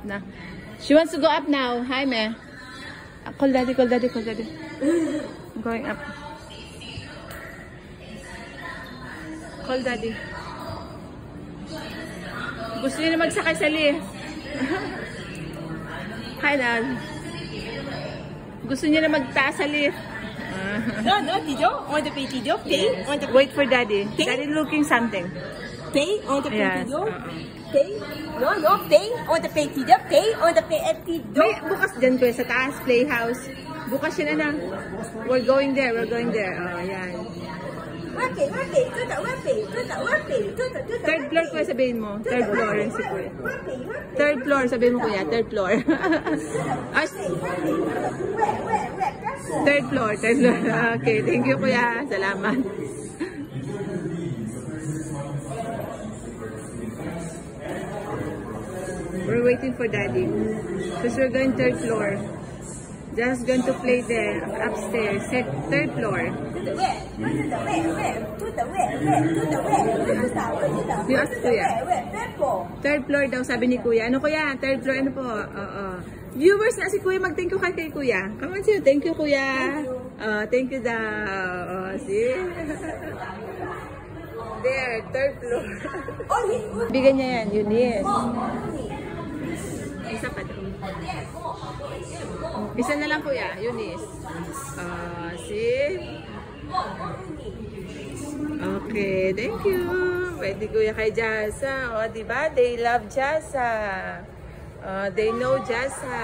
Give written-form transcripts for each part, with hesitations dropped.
na. She wants to go up now. Hi, me. Call daddy, call daddy, call daddy. I'm going up. Call daddy. Gusto niya na magsakay sa lift. Hi, dad. Gusto niya na magtaas sa lift. No, Tijo. On the pay, Tijo. Pay. On the Wait for daddy. Pay? Daddy looking something. Pay. On the pay, yes. Tijo. Pay. No. Pay. On the pay, Tijo. Pay. On the pay, Tijo. May bukas dyan ko sa taas, playhouse. Bukas yun na. We're going there. We're going there. Oh, yan. Third floor ko sabihin mo. Third floor yung si kuya. Third floor sabihin mo kuya. Third floor. Third floor. Third floor. Okay. Thank you kuya. Salamat. We're waiting for daddy. Because we're going third floor. Just going to play there upstairs. Third floor. You ask kuya. Third floor daw sabi ni kuya. Ano kuya? Third floor ano po? Viewers na si kuya. Mag-thank you kay kuya. Come on siya. Thank you kuya. Thank you daw. See? There. Third floor. Bigyan niya yan. Eunice. Isa pa daw. Isa na lang kuya, Eunice. See? Okay, thank you. Pwede kuya kay Jasa. O, diba? They love Jasa. They know Jasa.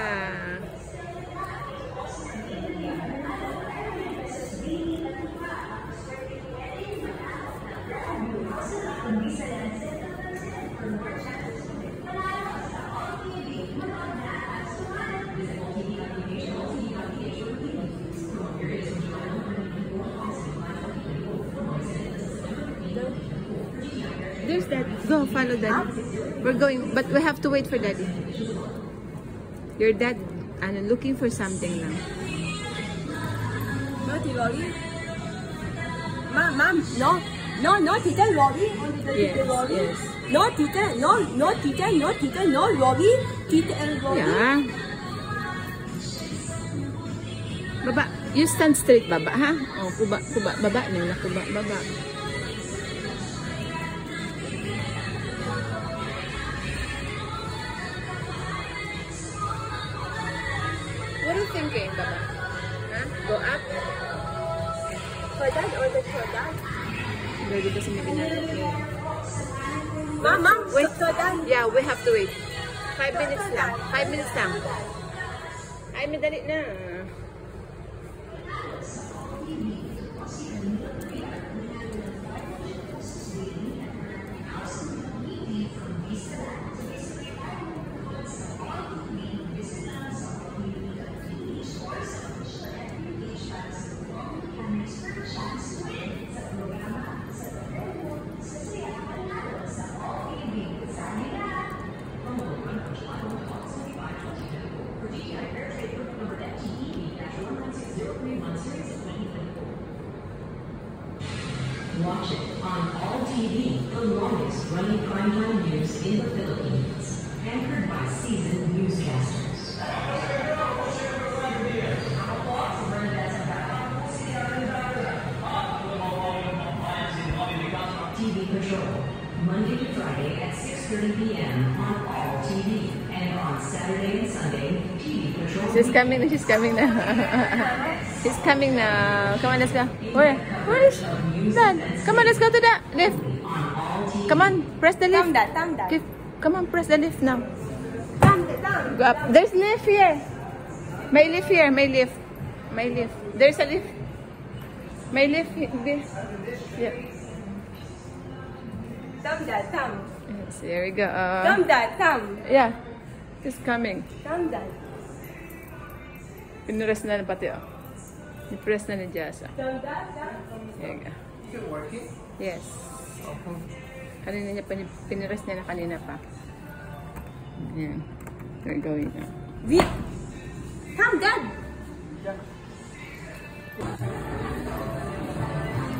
There's that. Go, follow daddy. We're going, but we have to wait for daddy. Your dad, looking for something now. No, Lolly. Mom, no, teacher, Lolly. Yes, yes. No, teacher, no, teacher, no, Lolly. Teacher and Lolly. Yeah. Baba. You stand straight, baba, ha? Oh, kuba, baba na, kuba, baba. What are you thinking, Baba? Huh? Go up? For that or for that? Ready kasi may ginagawa. Mom, wait. For that? Yeah, we have to wait. 5 minutes lang. 5 minutes lang. Ay, madali na. Watch it on All TV, the longest running primetime news in the Philippines. Anchored by seasoned newscasters. TV Patrol, Monday to Friday at 6:30 p.m. on All TV. And on Saturday and Sunday, TV Patrol. She's coming na. She's coming na. She's coming now. Come on, let's go. Where is Dad? Come on, let's go to the lift. Come on, press the lift. Thumb that. Come on, press the lift now. Thumb. Go up. There's lift here. May lift here. May lift. There's a lift. May lift here. Yeah. Thumb. Yes, here we go. Thumb. Yeah. She's coming. Thumb. Pinress na pati oh. I-press na ni Jasa. Thumb. Here you go. Is it working? Yes. Kanina niya pinress niya na kanina pa. Ayan. We're going now. Thumb, Dad.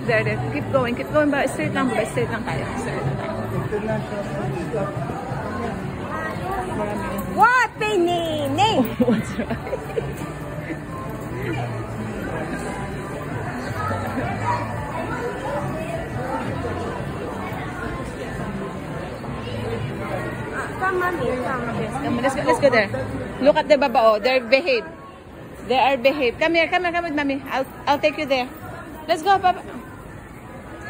There. Keep going ba? Straight lang tayo. Straight lang tayo. What? What's right? Come, mommy, come. Come on, let's go there. Look at the babao. They're behave. They are behave. Come here with mommy. I'll take you there. Let's go, papa.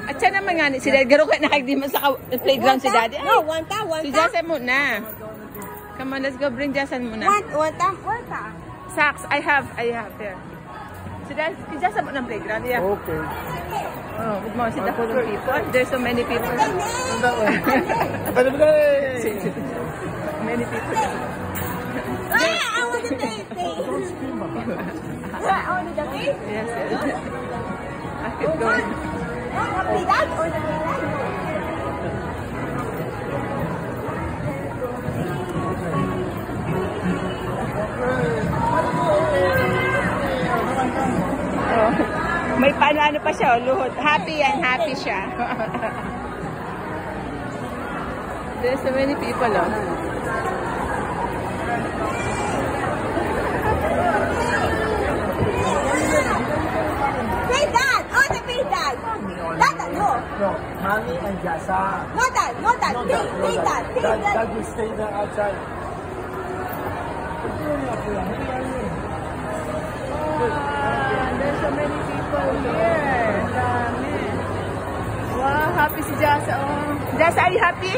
At siya naman nga, si Daddy, garo ka nakagdiman sa playground si Daddy. Ay, No, one ta. si Jason muna. Come on, let's go bring Jason muna. One ta. Socks, I have here. Si Jason muna ng playground. Yeah. Okay. Oh, good morning. See the people. There's so many people. Many people. I want the baby. Don't scream about it. I want the baby. Yes. I keep going. Play that or the play that? Oh, may paano pa siya, luhod. Happy siya. There's so many people, oh. Play that. I want to play that. That, no. No, Mommy and Jasa. Not that. Play that. That will stay there outside. There's so many people here. Dami. Wow, happy si Jasa. Oh. Jasa, are you happy?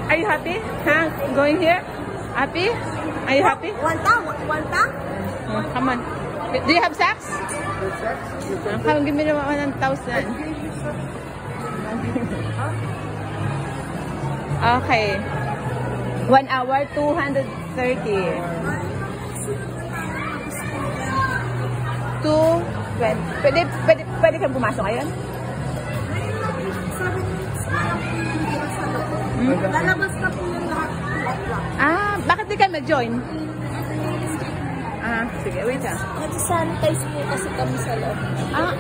Are you happy? Huh? Going here? Happy? Are you happy? One ta. Oh, come on. Do you have socks? Come, give me 1,000. Okay. 1 hour, 230. 220. Pwede kang pumasok ngayon? Lalabas na po yung lahat. Ah, bakit di ka mag-join? Ah, sige, wait ah. Nag-sanitize po kasi kami sa loob. Ah,